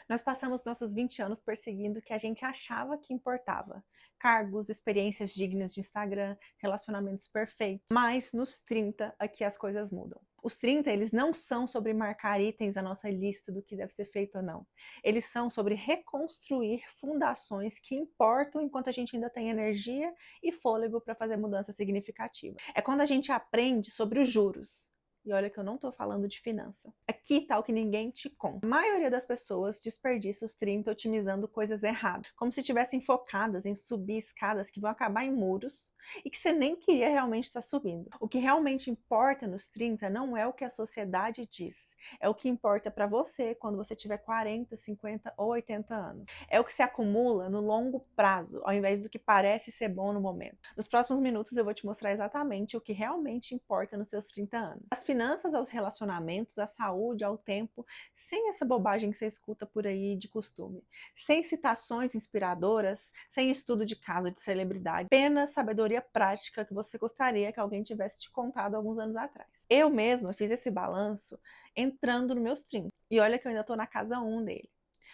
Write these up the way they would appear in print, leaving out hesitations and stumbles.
Nós passamos nossos 20 anos perseguindo o que a gente achava que importava. Cargos, experiências dignas de Instagram, relacionamentos perfeitos. Mas nos 30, aqui as coisas mudam. Os 30, eles não são sobre marcar itens na nossa lista do que deve ser feito ou não. Eles são sobre reconstruir fundações que importam enquanto a gente ainda tem energia e fôlego para fazer mudança significativa. É quando a gente aprende sobre os juros. E olha que eu não estou falando de finança. Aqui tá o que ninguém te conta. A maioria das pessoas desperdiça os 30 otimizando coisas erradas, como se estivessem focadas em subir escadas que vão acabar em muros e que você nem queria realmente estar subindo. O que realmente importa nos 30 não é o que a sociedade diz, é o que importa para você quando você tiver 40, 50 ou 80 anos. É o que se acumula no longo prazo, ao invés do que parece ser bom no momento. Nos próximos minutos eu vou te mostrar exatamente o que realmente importa nos seus 30 anos. As finanças aos relacionamentos, à saúde, ao tempo, sem essa bobagem que você escuta por aí de costume. Sem citações inspiradoras, sem estudo de caso de celebridade, apenas sabedoria prática que você gostaria que alguém tivesse te contado alguns anos atrás. Eu mesma fiz esse balanço entrando nos meus 30. E olha que eu ainda tô na casa 1 dele.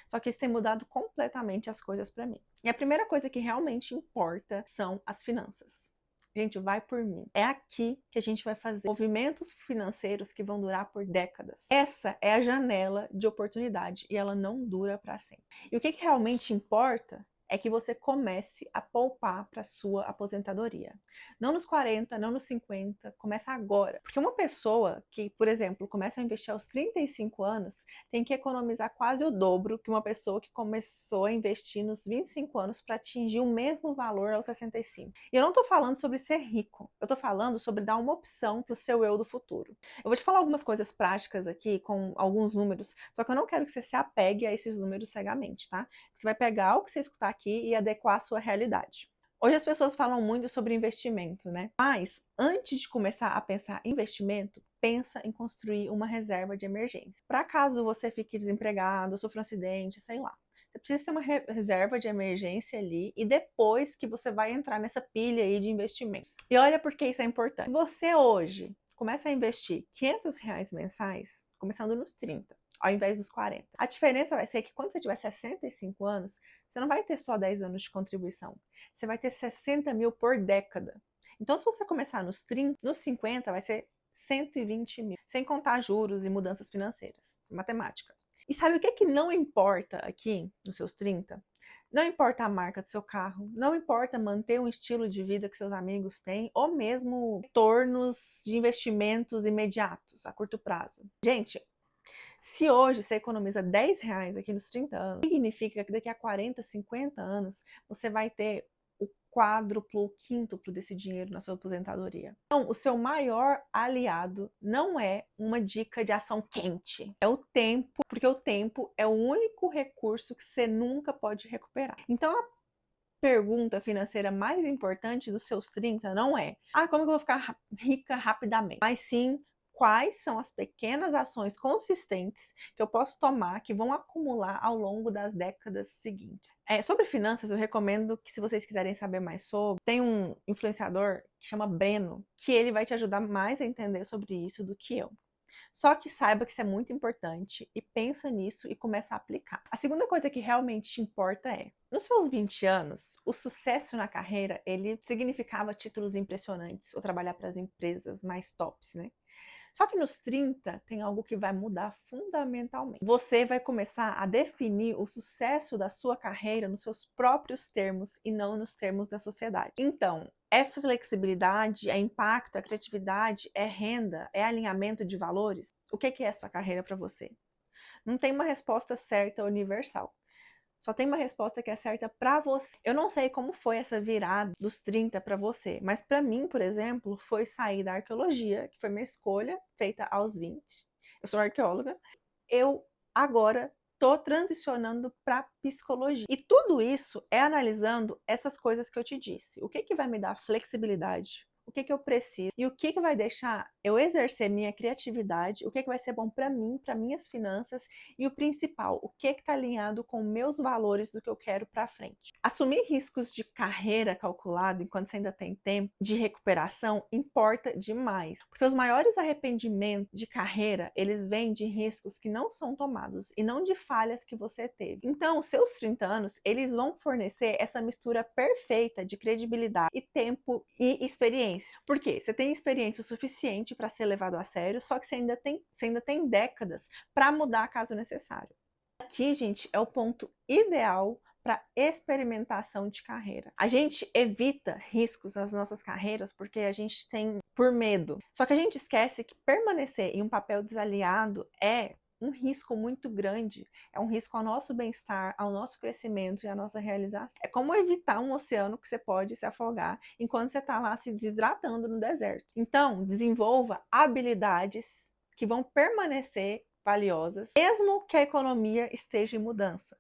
Só que isso tem mudado completamente as coisas para mim. E a primeira coisa que realmente importa são as finanças. Gente, vai por mim. É aqui que a gente vai fazer movimentos financeiros que vão durar por décadas. Essa é a janela de oportunidade e ela não dura para sempre. E o que realmente importa é que você comece a poupar para sua aposentadoria. Não nos 40, não nos 50, começa agora. Porque uma pessoa que, por exemplo, começa a investir aos 35 anos, tem que economizar quase o dobro que uma pessoa que começou a investir nos 25 anos para atingir o mesmo valor aos 65. E eu não estou falando sobre ser rico, eu estou falando sobre dar uma opção para o seu eu do futuro. Eu vou te falar algumas coisas práticas aqui, com alguns números, só que eu não quero que você se apegue a esses números cegamente, tá? Você vai pegar o que você escutar aqui e adequar à sua realidade. Hoje as pessoas falam muito sobre investimento, né? Mas antes de começar a pensar em investimento, pensa em construir uma reserva de emergência. Para caso você fique desempregado, sofra um acidente, sei lá. Você precisa ter uma reserva de emergência ali e depois que você vai entrar nessa pilha aí de investimento. E olha por que isso é importante. Se você hoje começa a investir R$ 500 mensais, começando nos 30, ao invés dos 40. A diferença vai ser que quando você tiver 65 anos, você não vai ter só 10 anos de contribuição. Você vai ter 60 mil por década. Então, se você começar nos 30, nos 50 vai ser 120 mil, sem contar juros e mudanças financeiras. Matemática. E sabe o que não importa aqui nos seus 30? Não importa a marca do seu carro, não importa manter um estilo de vida que seus amigos têm, ou mesmo retornos de investimentos imediatos, a curto prazo. Gente, se hoje você economiza R$ 10 aqui nos 30 anos, significa que daqui a 40, 50 anos você vai ter o quádruplo, o quíntuplo desse dinheiro na sua aposentadoria. Então, o seu maior aliado não é uma dica de ação quente, é o tempo, porque o tempo é o único recurso que você nunca pode recuperar. Então, a pergunta financeira mais importante dos seus 30 não é: como que eu vou ficar rica rapidamente? Mas sim, quais são as pequenas ações consistentes que eu posso tomar que vão acumular ao longo das décadas seguintes. Sobre finanças, eu recomendo que, se vocês quiserem saber mais sobre, tem um influenciador que chama Breno, que ele vai te ajudar mais a entender sobre isso do que eu. Só que saiba que isso é muito importante e pensa nisso e começa a aplicar. A segunda coisa que realmente te importa é: nos seus 20 anos, o sucesso na carreira, ele significava títulos impressionantes ou trabalhar para as empresas mais tops, né? Só que nos 30 tem algo que vai mudar fundamentalmente. Você vai começar a definir o sucesso da sua carreira nos seus próprios termos e não nos termos da sociedade. Então, é flexibilidade, é impacto, é criatividade, é renda, é alinhamento de valores? O que é a sua carreira para você? Não tem uma resposta certa universal. Só tem uma resposta que é certa para você. Eu não sei como foi essa virada dos 30 para você, mas para mim, por exemplo, foi sair da arqueologia, que foi minha escolha, feita aos 20. Eu sou arqueóloga. Eu agora tô transicionando para psicologia. E tudo isso é analisando essas coisas que eu te disse. O que vai me dar flexibilidade? O que eu preciso? E o que vai deixar eu exercer minha criatividade, o que vai ser bom para mim, para minhas finanças e o principal, o que está alinhado com meus valores do que eu quero para frente. Assumir riscos de carreira calculado enquanto você ainda tem tempo de recuperação importa demais, porque os maiores arrependimentos de carreira, eles vêm de riscos que não são tomados e não de falhas que você teve. Então, os seus 30 anos, eles vão fornecer essa mistura perfeita de credibilidade e tempo e experiência. Por quê? Você tem experiência o suficiente para ser levado a sério, só que você ainda tem décadas para mudar caso necessário. Aqui, gente, é o ponto ideal para experimentação de carreira. A gente evita riscos nas nossas carreiras porque a gente tem por medo. Só que a gente esquece que permanecer em um papel desalinhado é um risco muito grande, é um risco ao nosso bem-estar, ao nosso crescimento e à nossa realização. É como evitar um oceano que você pode se afogar enquanto você está lá se desidratando no deserto. Então, desenvolva habilidades que vão permanecer valiosas, mesmo que a economia esteja em mudança.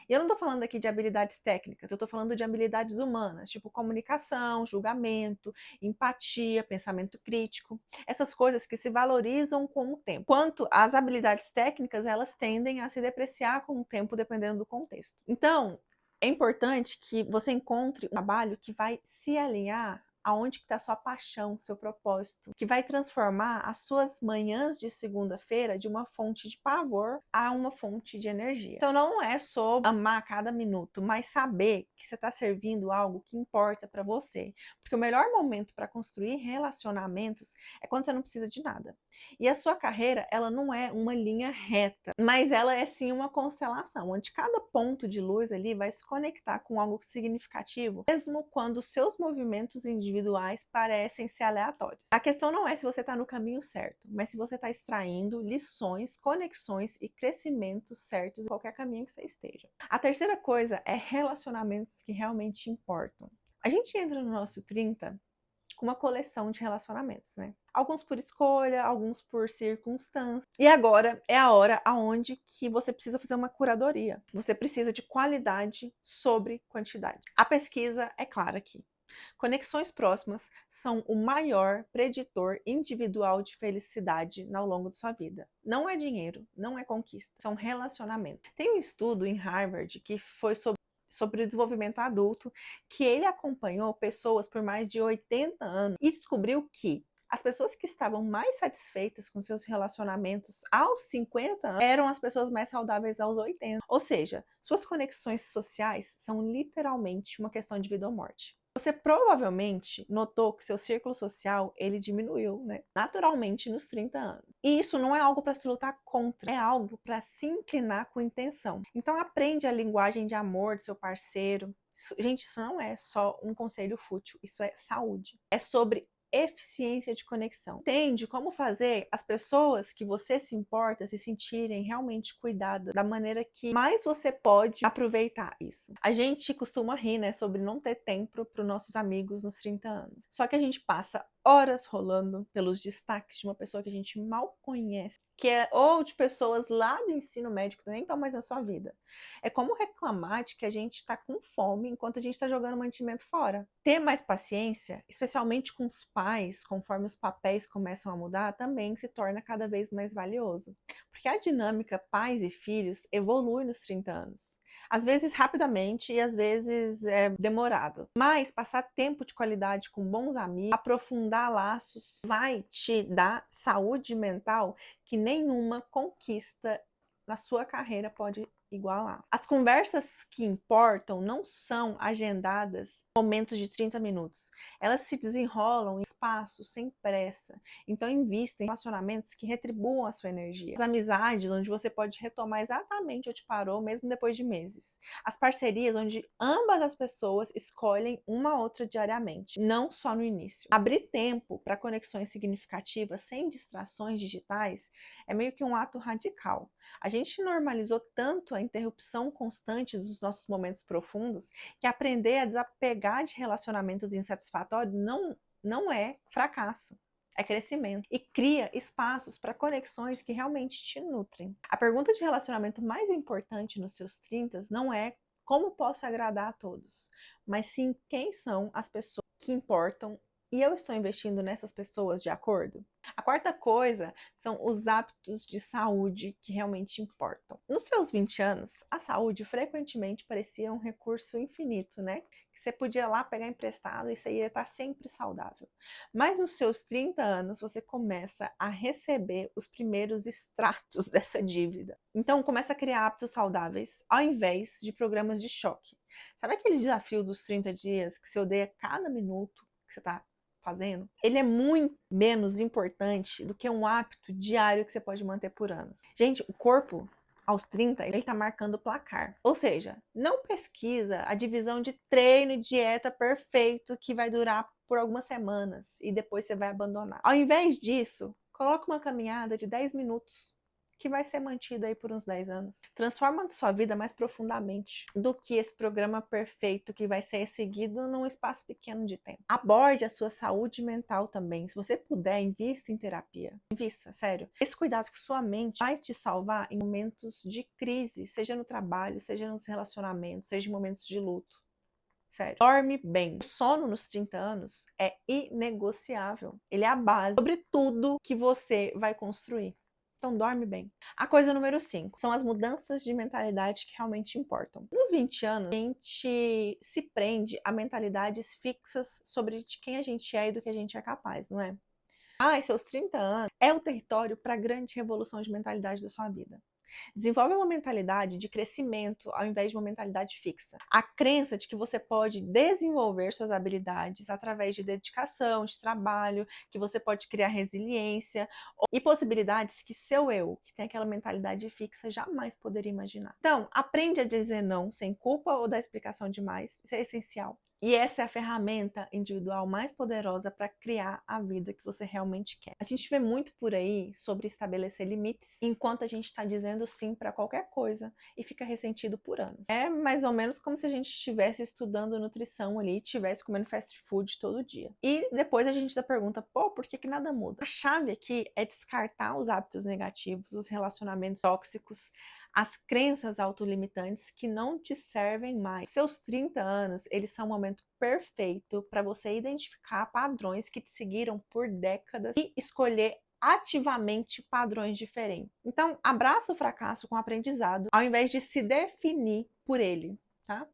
E eu não estou falando aqui de habilidades técnicas, eu estou falando de habilidades humanas, tipo comunicação, julgamento, empatia, pensamento crítico, essas coisas que se valorizam com o tempo. Quanto às habilidades técnicas, elas tendem a se depreciar com o tempo, dependendo do contexto. Então, é importante que você encontre um trabalho que vai se alinhar aonde que está sua paixão, seu propósito, que vai transformar as suas manhãs de segunda-feira de uma fonte de pavor a uma fonte de energia. Então não é sobre amar cada minuto, mas saber que você está servindo algo que importa para você. Porque o melhor momento para construir relacionamentos é quando você não precisa de nada. E a sua carreira, ela não é uma linha reta, mas ela é sim uma constelação, onde cada ponto de luz ali vai se conectar com algo significativo, mesmo quando os seus movimentos individuais parecem ser aleatórios. A questão não é se você está no caminho certo, mas se você está extraindo lições, conexões e crescimentos certos em qualquer caminho que você esteja. A terceira coisa é relacionamentos que realmente importam. A gente entra no nosso 30 com uma coleção de relacionamentos, né? Alguns por escolha, alguns por circunstância. E agora é a hora aonde que você precisa fazer uma curadoria. Você precisa de qualidade sobre quantidade. A pesquisa é clara aqui. Conexões próximas são o maior preditor individual de felicidade ao longo de sua vida. Não é dinheiro, não é conquista, são relacionamentos. Tem um estudo em Harvard que foi sobre o desenvolvimento adulto, que ele acompanhou pessoas por mais de 80 anos e descobriu que as pessoas que estavam mais satisfeitas com seus relacionamentos aos 50 anos eram as pessoas mais saudáveis aos 80. Ou seja, suas conexões sociais são literalmente uma questão de vida ou morte. Você provavelmente notou que seu círculo social, ele diminuiu, né? Naturalmente nos 30 anos. E isso não é algo para se lutar contra, é algo para se inclinar com intenção. Então aprende a linguagem de amor do seu parceiro. Gente, isso não é só um conselho fútil, isso é saúde. É sobre eficiência de conexão. Entende como fazer as pessoas que você se importa se sentirem realmente cuidadas da maneira que mais você pode aproveitar isso. A gente costuma rir, né, sobre não ter tempo para os nossos amigos nos 30 anos. Só que a gente passa horas rolando pelos destaques de uma pessoa que a gente mal conhece, que é ou de pessoas lá do ensino médio que nem estão mais na sua vida. É como reclamar de que a gente está com fome enquanto a gente está jogando mantimento fora. Ter mais paciência, especialmente com os pais, conforme os papéis começam a mudar, também se torna cada vez mais valioso. Porque a dinâmica pais e filhos evolui nos 30 anos. Às vezes rapidamente e às vezes é demorado. Mas passar tempo de qualidade com bons amigos, aprofundar laços, vai te dar saúde mental que nenhuma conquista na sua carreira pode igualar. As conversas que importam não são agendadas em momentos de 30 minutos. Elas se desenrolam em espaços sem pressa. Então invista em relacionamentos que retribuam a sua energia. As amizades onde você pode retomar exatamente onde parou, mesmo depois de meses. As parcerias onde ambas as pessoas escolhem uma outra diariamente, não só no início. Abrir tempo para conexões significativas sem distrações digitais é meio que um ato radical. A gente normalizou tanto a interrupção constante dos nossos momentos profundos que aprender a desapegar de relacionamentos insatisfatórios não é fracasso, é crescimento. E cria espaços para conexões que realmente te nutrem. A pergunta de relacionamento mais importante nos seus 30 não é como posso agradar a todos, mas sim quem são as pessoas que importam E eu estou investindo nessas pessoas de acordo? A quarta coisa são os hábitos de saúde que realmente importam. Nos seus 20 anos, a saúde frequentemente parecia um recurso infinito, né? Que você podia ir lá pegar emprestado e você ia estar sempre saudável. Mas nos seus 30 anos, você começa a receber os primeiros extratos dessa dívida. Então, começa a criar hábitos saudáveis ao invés de programas de choque. Sabe aquele desafio dos 30 dias que você odeia cada minuto que você está fazendo? Ele é muito menos importante do que um hábito diário que você pode manter por anos. Gente, o corpo aos 30, ele tá marcando o placar. Ou seja, não pesquisa a divisão de treino e dieta perfeito que vai durar por algumas semanas e depois você vai abandonar. Ao invés disso, coloca uma caminhada de 10 minutos que vai ser mantida aí por uns 10 anos. Transforma a sua vida mais profundamente do que esse programa perfeito que vai ser seguido num espaço pequeno de tempo. Aborde a sua saúde mental também. Se você puder, invista em terapia. Invista, sério. Esse cuidado com sua mente vai te salvar em momentos de crise, seja no trabalho, seja nos relacionamentos, seja em momentos de luto. Sério. Dorme bem. O sono nos 30 anos é inegociável. Ele é a base sobre tudo que você vai construir. Então, dorme bem. A coisa número 5 são as mudanças de mentalidade que realmente importam. Nos 20 anos, a gente se prende a mentalidades fixas sobre de quem a gente é e do que a gente é capaz, não é? Seus 30 anos é o território para a grande revolução de mentalidade da sua vida. Desenvolve uma mentalidade de crescimento ao invés de uma mentalidade fixa. A crença de que você pode desenvolver suas habilidades através de dedicação, de trabalho, que você pode criar resiliência e possibilidades que seu eu, que tem aquela mentalidade fixa, jamais poderia imaginar. Então, aprende a dizer não sem culpa ou dar explicação demais. Isso é essencial. E essa é a ferramenta individual mais poderosa para criar a vida que você realmente quer. A gente vê muito por aí sobre estabelecer limites, enquanto a gente está dizendo sim para qualquer coisa e fica ressentido por anos. É mais ou menos como se a gente estivesse estudando nutrição ali e estivesse comendo fast food todo dia. E depois a gente ainda pergunta, por que nada muda? A chave aqui é descartar os hábitos negativos, os relacionamentos tóxicos, as crenças autolimitantes que não te servem mais. Seus 30 anos, eles são o momento perfeito para você identificar padrões que te seguiram por décadas e escolher ativamente padrões diferentes. Então, abraça o fracasso com aprendizado, ao invés de se definir por ele, tá?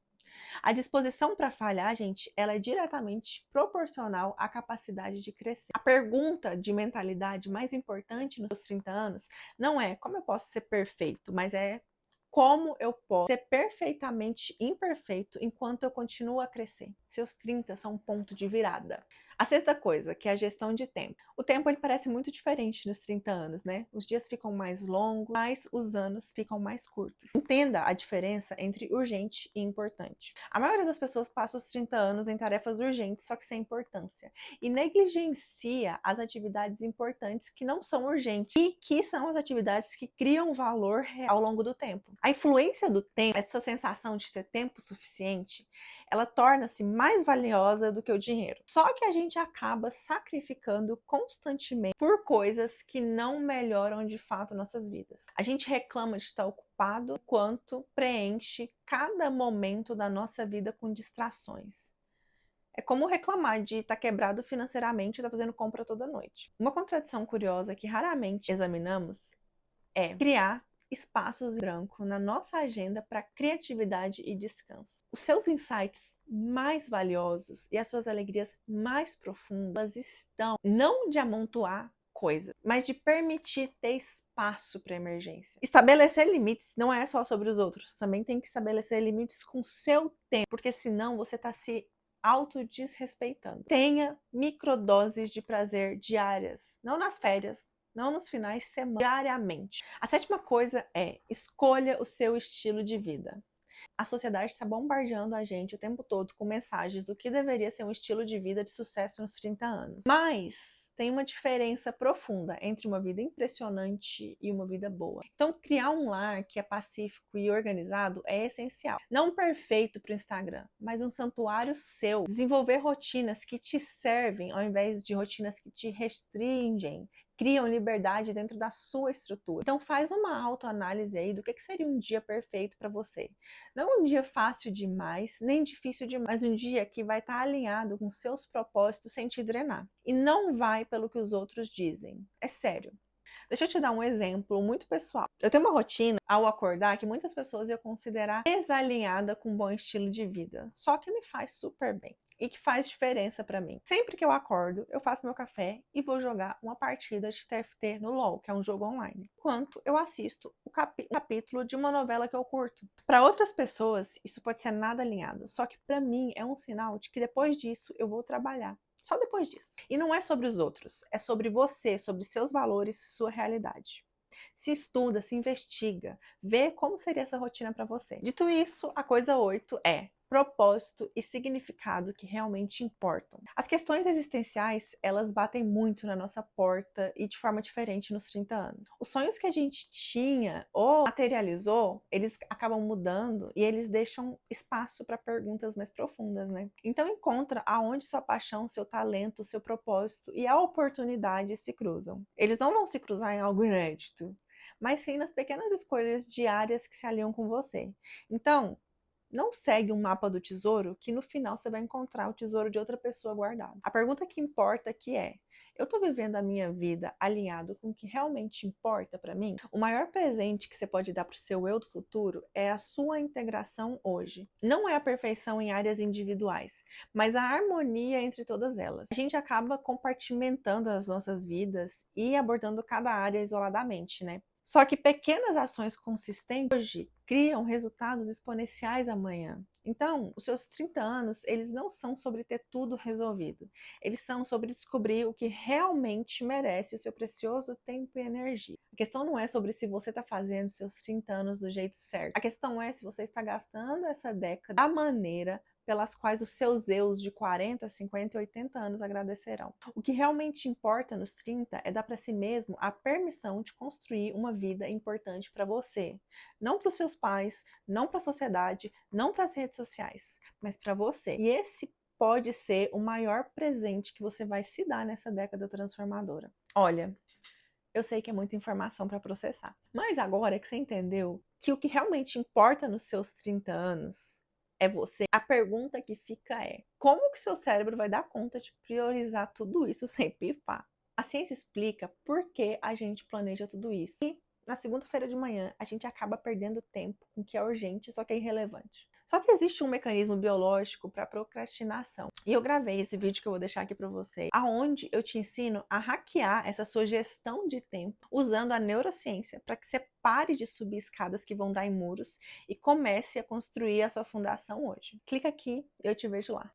A disposição para falhar, gente, ela é diretamente proporcional à capacidade de crescer. A pergunta de mentalidade mais importante nos seus 30 anos não é como eu posso ser perfeito, mas é como eu posso ser perfeitamente imperfeito enquanto eu continuo a crescer. Seus 30 são um ponto de virada. A sexta coisa, que é a gestão de tempo. O tempo ele parece muito diferente nos 30 anos, né? Os dias ficam mais longos, mas os anos ficam mais curtos. Entenda a diferença entre urgente e importante. A maioria das pessoas passa os 30 anos em tarefas urgentes, só que sem importância, e negligencia as atividades importantes que não são urgentes e que são as atividades que criam valor real ao longo do tempo. A influência do tempo, essa sensação de ter tempo suficiente, ela torna-se mais valiosa do que o dinheiro. Só que a gente acaba sacrificando constantemente por coisas que não melhoram de fato nossas vidas. A gente reclama de estar ocupado enquanto preenche cada momento da nossa vida com distrações. É como reclamar de estar quebrado financeiramente e estar fazendo compra toda noite. Uma contradição curiosa que raramente examinamos é criar espaços em branco na nossa agenda para criatividade e descanso. Os seus insights mais valiosos e as suas alegrias mais profundas estão não de amontoar coisas, mas de permitir ter espaço para emergência. Estabelecer limites não é só sobre os outros, também tem que estabelecer limites com o seu tempo, porque senão você está se autodesrespeitando. Tenha microdoses de prazer diárias, não nas férias, não nos finais de semana, diariamente. A sétima coisa é escolha o seu estilo de vida. A sociedade está bombardeando a gente o tempo todo com mensagens do que deveria ser um estilo de vida de sucesso nos 30 anos. Mas tem uma diferença profunda entre uma vida impressionante e uma vida boa. Então, criar um lar que é pacífico e organizado é essencial. Não perfeito para o Instagram, mas um santuário seu. Desenvolver rotinas que te servem ao invés de rotinas que te restringem. criam liberdade dentro da sua estrutura. Então faz uma autoanálise aí do que seria um dia perfeito para você. Não um dia fácil demais, nem difícil demais, mas um dia que vai estar alinhado com seus propósitos sem te drenar. E não vai pelo que os outros dizem. É sério. Deixa eu te dar um exemplo muito pessoal. Eu tenho uma rotina ao acordar que muitas pessoas iam considerar desalinhada com um bom estilo de vida, só que me faz super bem e que faz diferença pra mim. Sempre que eu acordo, eu faço meu café e vou jogar uma partida de TFT no LoL, que é um jogo online, enquanto eu assisto o capítulo de uma novela que eu curto. Para outras pessoas, isso pode ser nada alinhado, só que pra mim é um sinal de que depois disso eu vou trabalhar. Só depois disso. E não é sobre os outros, é sobre você, sobre seus valores, sua realidade. Se estuda, se investiga, vê como seria essa rotina para você. Dito isso, a coisa 8 é propósito e significado que realmente importam. As questões existenciais, elas batem muito na nossa porta e de forma diferente nos 30 anos. Os sonhos que a gente tinha ou materializou, eles acabam mudando e eles deixam espaço para perguntas mais profundas, né? Então encontra aonde sua paixão, seu talento, seu propósito e a oportunidade se cruzam. Eles não vão se cruzar em algo inédito, mas sim nas pequenas escolhas diárias que se alinham com você. Então, não segue um mapa do tesouro que no final você vai encontrar o tesouro de outra pessoa guardado. A pergunta que importa aqui é: eu estou vivendo a minha vida alinhado com o que realmente importa para mim? O maior presente que você pode dar para o seu eu do futuro é a sua integração hoje. Não é a perfeição em áreas individuais, mas a harmonia entre todas elas. A gente acaba compartimentando as nossas vidas e abordando cada área isoladamente, né? Só que pequenas ações consistentes hoje criam resultados exponenciais amanhã. Então, os seus 30 anos, eles não são sobre ter tudo resolvido. Eles são sobre descobrir o que realmente merece o seu precioso tempo e energia. A questão não é sobre se você está fazendo seus 30 anos do jeito certo. A questão é se você está gastando essa década da maneira pelas quais os seus eus de 40, 50 e 80 anos agradecerão. O que realmente importa nos 30 é dar para si mesmo a permissão de construir uma vida importante para você. Não para os seus pais, não para a sociedade, não para as redes sociais, mas para você. E esse pode ser o maior presente que você vai se dar nessa década transformadora. Olha, eu sei que é muita informação para processar, mas agora que você entendeu que o que realmente importa nos seus 30 anos é você, a pergunta que fica é: como que seu cérebro vai dar conta de priorizar tudo isso sem pifar? A ciência explica por que a gente planeja tudo isso. E na segunda-feira de manhã, a gente acaba perdendo tempo com o que é urgente, só que é irrelevante. Só que existe um mecanismo biológico para procrastinação. E eu gravei esse vídeo que eu vou deixar aqui para você, aonde eu te ensino a hackear essa sua gestão de tempo usando a neurociência para que você pare de subir escadas que vão dar em muros e comece a construir a sua fundação hoje. Clica aqui e eu te vejo lá.